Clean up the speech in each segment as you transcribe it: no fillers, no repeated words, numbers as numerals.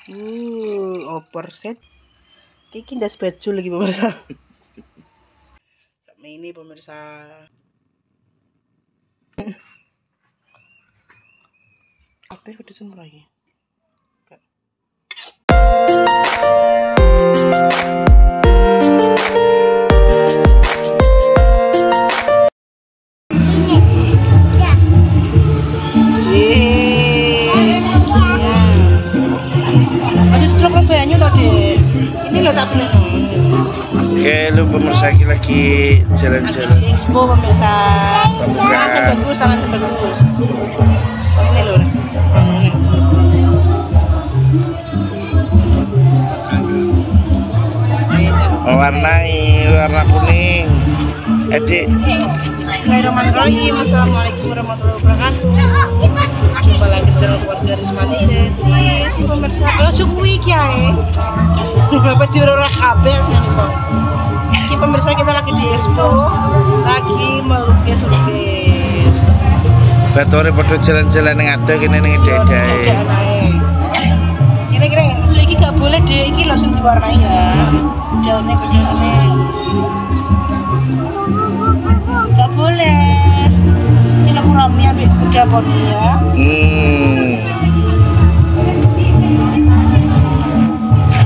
Overset. Kiki ndas baju lagi pemirsa. Sama ini pemirsa. Apa ya udah semua lagi? Oke, lu pemirsa lagi jalan-jalan. Expo pemirsa. Tangan bagus, tangan bagus. Ini loh. Mewarnai warna kuning. Adik. Bismillahirrahmanirrahim. Assalamualaikum warahmatullahi wabarakatuh. Jumpa lagi di channel keluarga Rismani Decis. Ini pemirsa. Oh, cukup ya. Bapak di ora kabeh sini, Bang. Ini pemirsa kita lagi di Expo, lagi melukis-lukis. Batore padha jalan-jalan ning ade kene ning dadae. Kira-kira cuy iki gak boleh deh, iki langsung diwarnai ya. Daunnya. Gak boleh. Ini aku rame ambil kuda poni ya.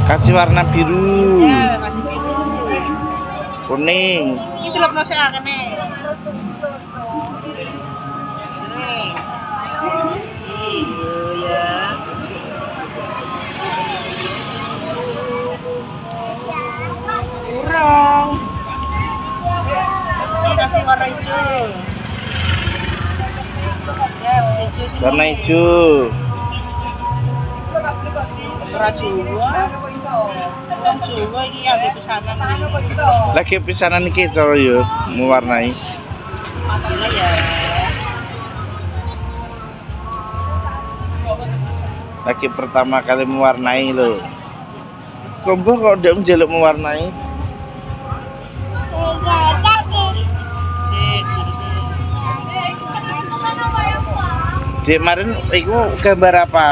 Kasih warna biru. Ya, kasih biru. Kuning. Ini celok nasi akene. Kurang. Ini kasih warna hijau. Ya, hijau. Warna hijau. Warna Jawa. Wong Jawa iki ambek pesanan. Lagi pisanan iki cara yo mewarnai. Alhamdulillah ya. Lagi pertama kali mewarnai loh. Kombo kok udah njaluk mewarnai. Dek kemarin iku gambar apa?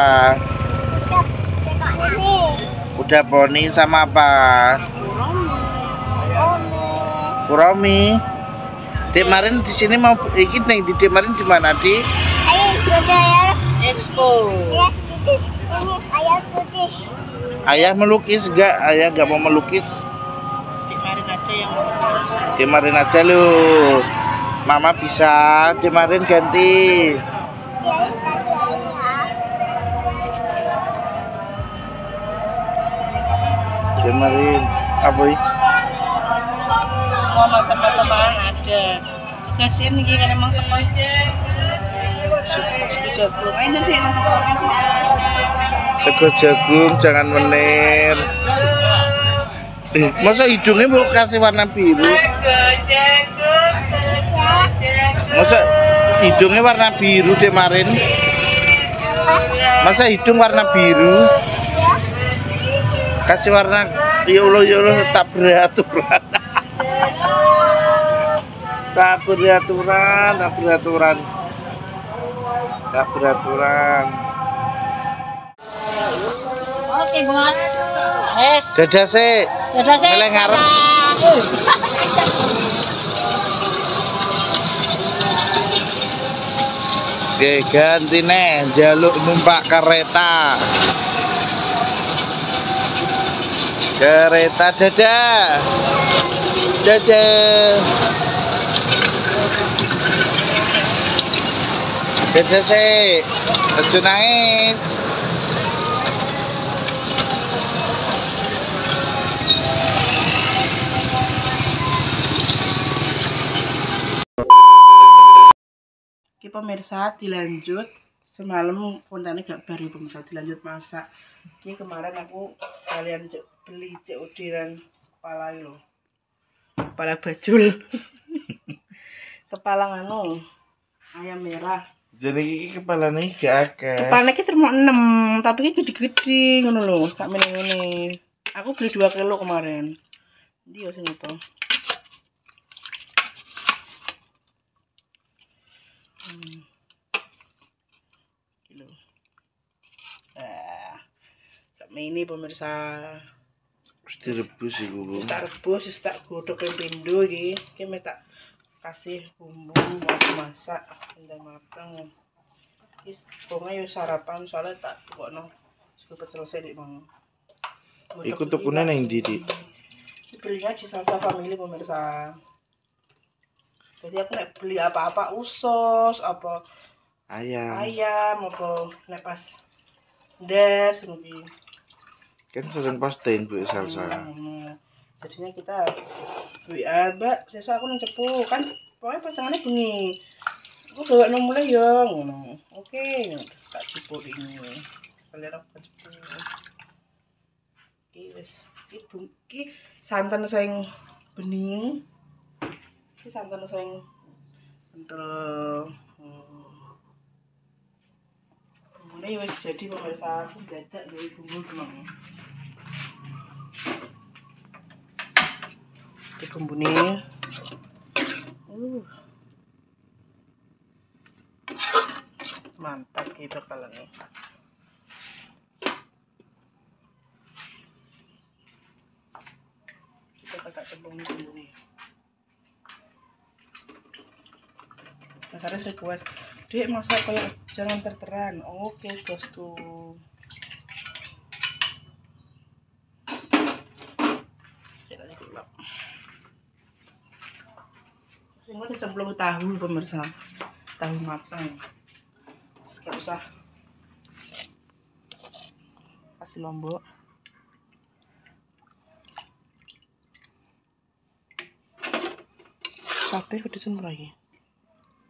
Udah poni sama apa? Kuromi. Dek kemarin di sini mau iki ning di kemarin di mana, Dik? Expo. Ayah melukis enggak? Ayah enggak mau melukis. Kemarin aja yang Kemarin aja lu. Mama bisa, kemarin ganti. Kemarin apa ini? semua macam-macam barang ada. Kasihan nih kan emang teman. Sego jagung. Ini deh yang teman. Sego jagung jangan menir. Masa hidungnya mau kasih warna biru? Masa hidungnya warna biru deh kemarin? Masa hidung warna biru? Kasih warna ya Allah tak beraturan. Tak beraturan. Oke, Bos. Wes. Dadah sik. Ngeleng ngarep. Oke, ganti nih jaluk numpak kereta. Dadah. Dadah sik. Aja nangis. Oke pemirsa, dilanjut. Semalam kontennya gak baru pemirsa, dilanjut masak. Oke, kemarin aku sekalian beli COD dan kepala lo. Kepala bajul. Kepala nganu ayam merah. Jadi iki kepalane gak akeh. Kepalanya kita cuma 6, tapi ini gede-gede ngono lho, sak meneh-meneh. Aku beli 2 kilo kemarin. Ndi yo sing itu. Kilo. ini pemirsa. Wis direbus iku. Wis tak rebus, wis tak godhog ping pindho iki. Iki mek tak kasih bumbu mau masak ndang mateng. Wis pokoknya yo sarapan soalnya tak tukokno cepet selesai dik Mang. Iku tukune ning ndi, Dik? Belinya di Salsa Family pemirsa. Jadi aku nek beli apa-apa usus, apa ayam apa nek pas ndes mungkin. Kan sering posting Bu Salsa. Jadinya kita Mbak, sesuk aku nang cepu kan pokoknya postangannya bengi. Aku bawa mulai ya ngono. Oke, terus tak cepu ini. Kalian aku cepu. Iki wis iki santan sing bening. Iki santan sing kental. Mulai wis jadi pemirsa aku dadak gawe bumbu demang. Dikumbune. Mantap gitu kalau nih. Kita tak cemplung bumbune. Mas Aris request, Dek masak kayak jangan terteran. Oke bosku. Saya lagi gelap. Sing dicemplung tahu pemirsa. Tahu matang. Gak usah kasih lombok. Tapi udah semua lagi.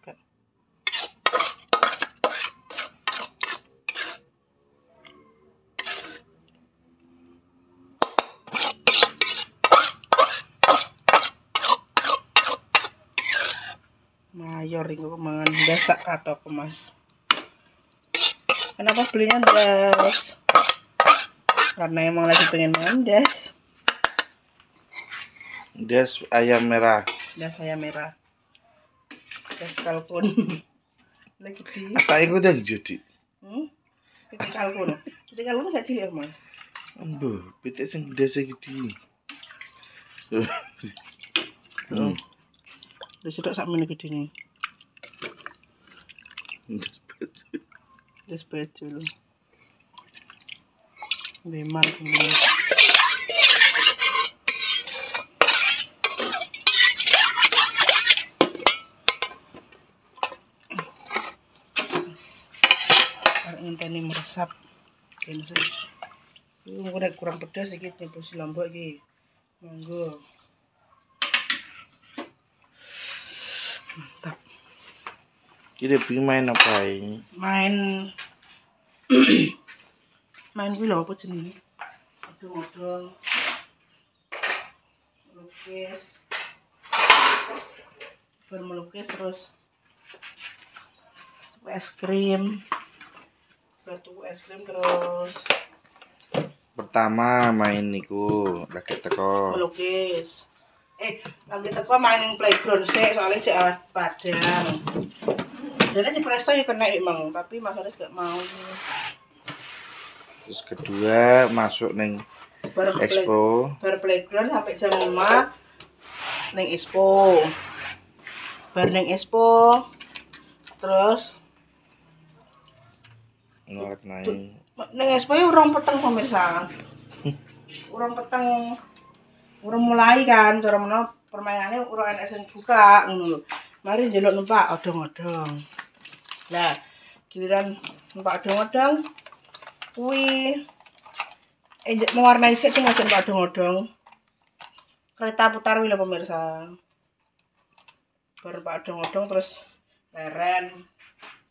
Gak. Mayor ini kemangan dasak atau kemas. Kenapa belinya das? Karena emang lagi pengen makan das. Das ayam merah. Das ayam merah. Das kalkun. Lagi di. Apa iku udah jadi? Pitik kalkun. Pitik kalkun gak cilik emang. Embo, pitik sing gede segede. Wis sedok sak meneh gedene. Das betul. Memang ini. Ini meresap. Ini udah kurang pedas sedikit nih posisi lombok iki. Monggo. Mantap. Kira pengen main apa ini? Main kuwi lho apa jenenge? Odong-odong. Melukis. Melukis terus es krim. Batu es krim terus Pertama main niku lagi teko. melukis. Lagi teko main playground sih soalnya cek awet padang. Jadi di presto ya kena emang, tapi Mas Aris gak mau. Terus kedua masuk neng expo. Bar playground sampai jam 5 neng expo. Bar neng expo. Terus Ngewarnai. neng expo ya urung peteng pemirsa. Urung peteng. Urung mulai kan, cara menawa permainannya urung enek sing buka ngono lho. Mari njeluk numpak odong-odong. Nah, giliran numpak odong-odong kuwi mewarnai sik sing aja numpak odong-odong. Kereta putar kuwi lho pemirsa. Bar numpak odong-odong terus leren.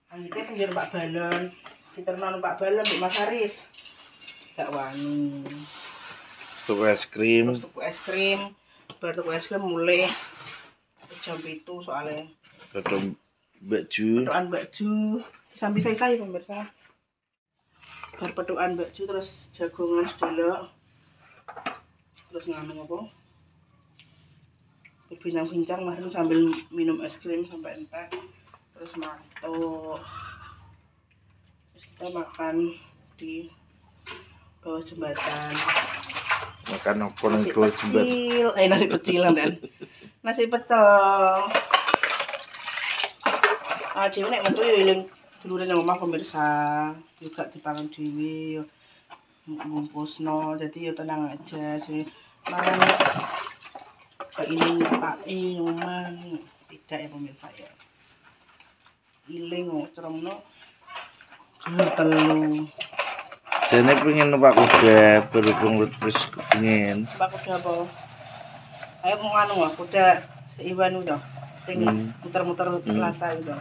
Lanjutnya pinggir numpak balon. Diterno numpak balon di Mas Aris. Gak wani. Tuku es krim. Terus tuku es krim. Bar tuku es krim mulai jam 7 soalnya. Dodong baju. Petukan baju sambil saya pemirsa. Bar petukan baju terus jagongan sedelok. Terus nganu apa? Berbincang-bincang kemarin sambil minum es krim sampai entek. Terus mantuk. Terus kita makan di bawah jembatan. Makan apa nang bawah jembatan? Nasi kecil kan. Nasi pecel. Dhewe nek metu yo eling dulure nang omah pemirsa, juga dipangan dhewe yo ngumpusno, dadi yo tenang aja sih. Mangan kok ini Pak omah tidak ya pemirsa ya. Iling ceremno telu. Jane pengen numpak kuda berhubung wis kepengin. Numpak kuda apa? Ayo mau anu kuda Iwan udah sing muter-muter Plaza udah.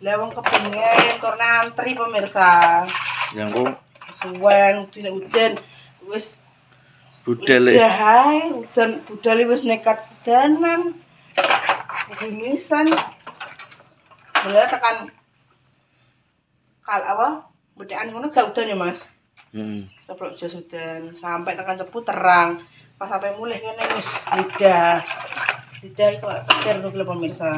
Lah wong kepengin karena antri pemirsa. Yang kok suwen udan wis budal udan budal wis nekat danan. Gimisan. Mulai tekan kal apa? Bedekan ngono gak udan ya, Mas? Ceplok jas udan sampai tekan Cepu terang. Pas sampai mulih kene wis lidah iku teker lho pemirsa.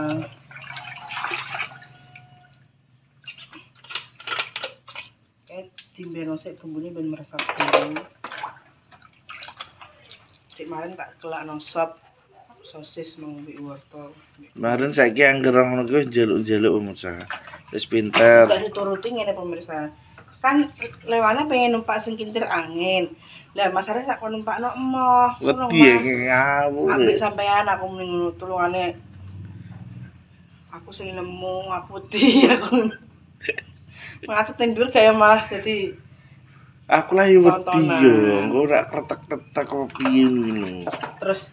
Timbeno sik bumbune ben meresap dulu. Kemarin tak kelakno sop sosis mau mbek wortel. Kemarin saiki anggere ngono kuwi njaluk-njaluk pemirsa. Wis pinter. Gak dituruti ngene pemirsa. Kan lewane pengen numpak sing kintir angin. Lah masare sak kon numpakno emoh. Wedi ngawur. Ambek sampean aku ning tulungane. Aku sing lemu, aku wedi aku. Ngacet ndur gaya malah jadi aku lah yo wedi yo, engko ora kretek-kretek kok piye ngono. Terus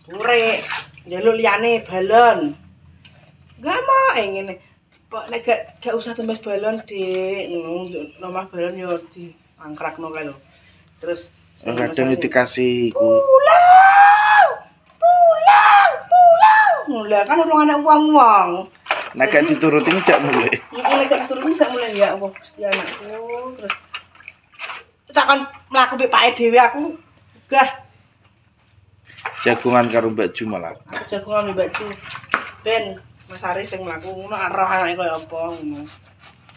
pure njaluk liyane balon. Enggak mau ngene. Kok nek gak usah tembus balon, Dik. Ngono, nomah balon yo diangkrakno kae lho. Terus kadang dikasih iku. Pulang. Lah kan urung ana uang-uang. Nek gak dituruti njak mulai. Nek gak dituruti njak mulai ya Allah Gusti anakku. Terus takon mlaku mbek pake dhewe aku gah Jagungan karo Mbak Ju malah. aku jagungan mbek Mbak Ju. Ben Mas Aris sing mlaku ngono arah anake koyo apa ngono.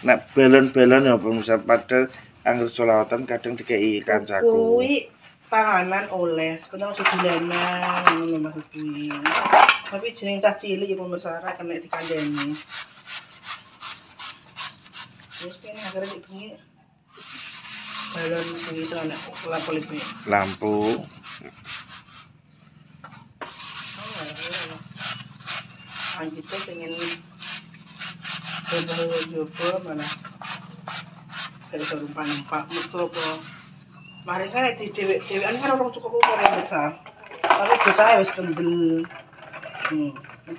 Nek balon-balon ya pemirsa padahal angger selawatan kadang dikei kancaku. Kuwi panganan oleh, sebenarnya aja dolanan ngono maksud kuwi. Tapi jeneng cah cilik ya pemirsa ora kena dikandani. Terus kene akhirnya dibengi balon sing iso ana lampu lipe. Lampu. Kita pengen coba mana kayak numpak betul kok. Kemarin kan di dewean kan orang cukup umur yang besar, tapi bocah wis kendel.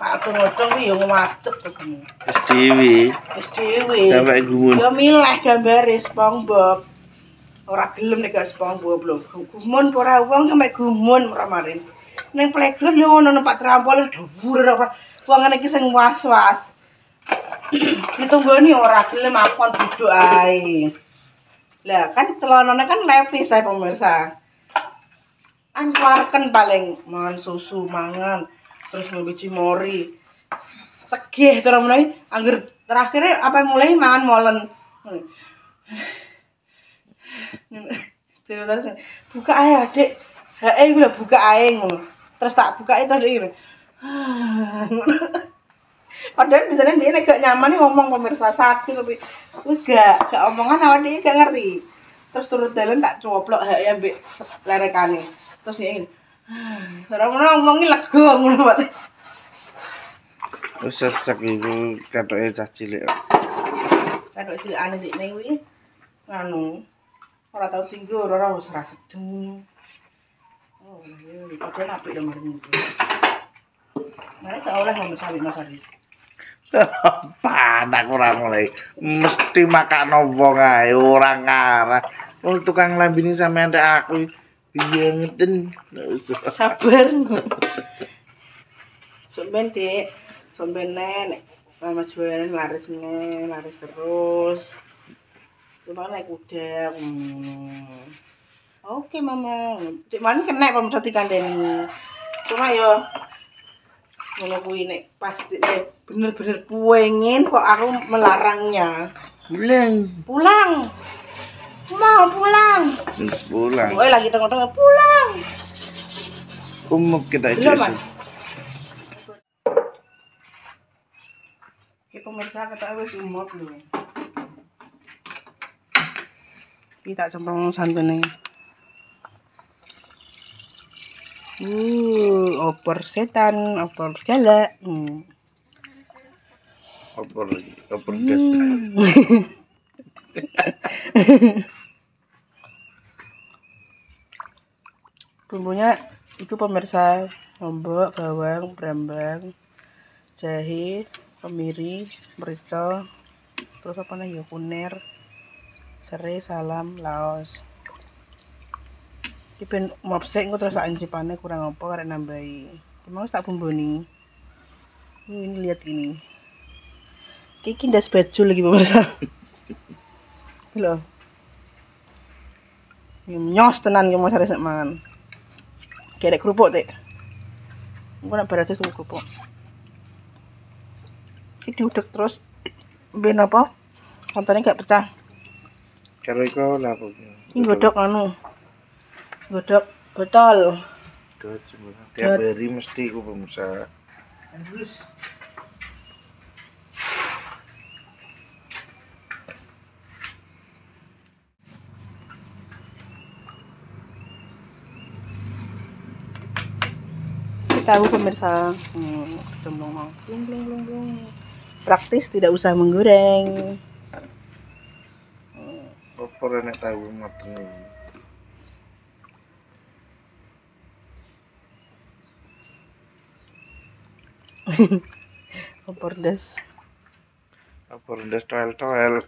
Pak aku ngodong ya ngomacet kesini. Wis dhewe. Sampai gumun. Ya milih gambare SpongeBob. Ora gelem nek gak SpongeBob lho. Gumun ora wong sampe gumun kemarin. Ning playground yo ngono numpak trampolin dhuwur ora. Wong ngene iki sing was-was. Ditunggoni ora gelem akon duduk ae. Lah kan celanane kan levis ae pemirsa. An keluarkan paling mangan susu mangan terus ngombe cimori. Tegih terus mulai angger terakhir apa mulai mangan molen. Jadi terus buka ae Adik. Hae iku lho buka ae ngono. Terus tak buka itu iki. Padahal misalnya dia gak nyaman ngomong pemirsa sakit tapi gak omongan awak dia gak ngerti. Terus turun dalan tak coplok hae ambek lerekane. Terus ya ini. Ora ngomongin lego ngono Pak. Wis sesek iku katoke cah cilik. Katok cilikane ndekne kuwi anu ora tau tinggo ora wis ra sedeng. Oh, iya, padahal apik lho marine iki. Mane gak oleh ngomong sawi Mas Aris. Panak ora mulai. Mesti makakno wong ae ora ngarah. Wong tukang lambini sampean tek aku piye ngeten. Sabar. Sampeyan Dik, sampeyan nek Mama jualan laris terus. Cuma naik kuda. Oke Mama. Cik mana kena pemirsa dikandani. Cuma yo ngono kuwi nek pas bener-bener pengen kok aku melarangnya. Pulang. Mau Terus pulang. Gue lagi tengok-tengok pulang. Umuk kita Belum, aja Mas. sih. Oke pemirsa kata wis umur lho. Kita cemplung santan nih. Opor setan, opor galak. Opor gas. Bumbunya itu pemirsa, lombok, bawang, brambang, jahe, kemiri, merica, terus apa nih ya, kunir, serai, salam, laos. Iki ben mopsek engko terus sak incipane kurang apa karek nambahi. Emang tak bumboni. Ini lihat ini. Iki ndas baju lagi pemirsa. Lho. Nyos tenan ki Mas arek mangan. Kerek kerupuk teh. Engko nek berat itu kerupuk. Iki diudek terus ben apa? Kontone gak pecah. Karo iku lha apa? Ini godok anu. Godok botol. Tiap hari mesti iku pemirsa. Terus tahu pemirsa, cemplung mau, blung. Praktis, tidak usah menggoreng. Opor enek tahu mateng iki. Opor das. Opor ndas toel-toel.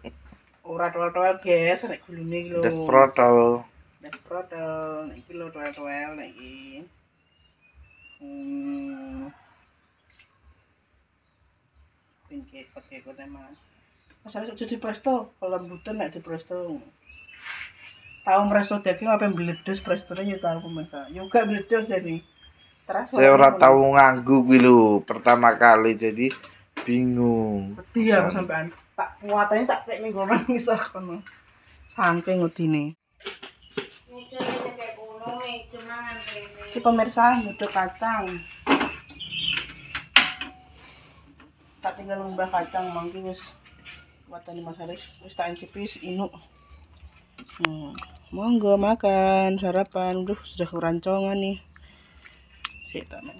Ora toel-toel guys, nek gulune iki lho. Ndas protol. Das protol, nek iki lho toel-toel nek iki. Kekot emang. Masalah jadi presto, kalau lembutan nek di presto. Tahu presto daging apa yang bledos prestone yo tahu pemirsa. Yo gak bledos jadi. Terus Saya ora tahu nganggu kuwi lho, pertama kali jadi bingung. Wedi ya sampean. Tak kuatane tak kek ning gono ngisor kono. Saking wedine. Iki pemirsa nyuduk kacang. Tak tinggal ngembah kacang mangki wis watane Mas Haris wis tak incipi inuk. Monggo makan sarapan. Duh, sudah kerancongan nih. Sik tak nang.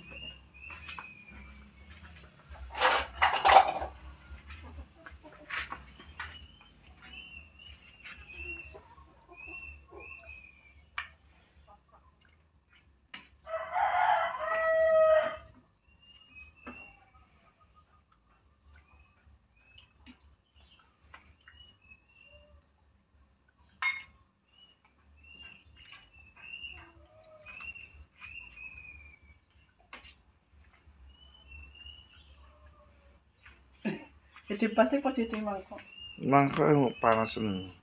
Jadi pasti kok di mangkok. Mangkok panasen.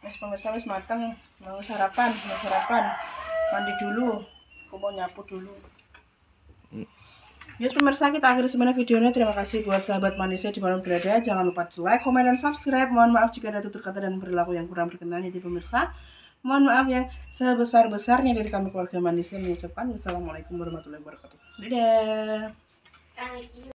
Wis pemirsa wis mateng, mau sarapan. Mandi dulu. Aku mau nyapu dulu. Yes pemirsa, kita akhiri semuanya videonya. Terima kasih buat sahabat manisnya di mana berada. Jangan lupa di like, komen, dan subscribe. Mohon maaf jika ada tutur kata dan perilaku yang kurang berkenan ya pemirsa. Mohon maaf yang sebesar-besarnya dari kami keluarga manisnya mengucapkan wassalamualaikum warahmatullahi wabarakatuh. Dadah.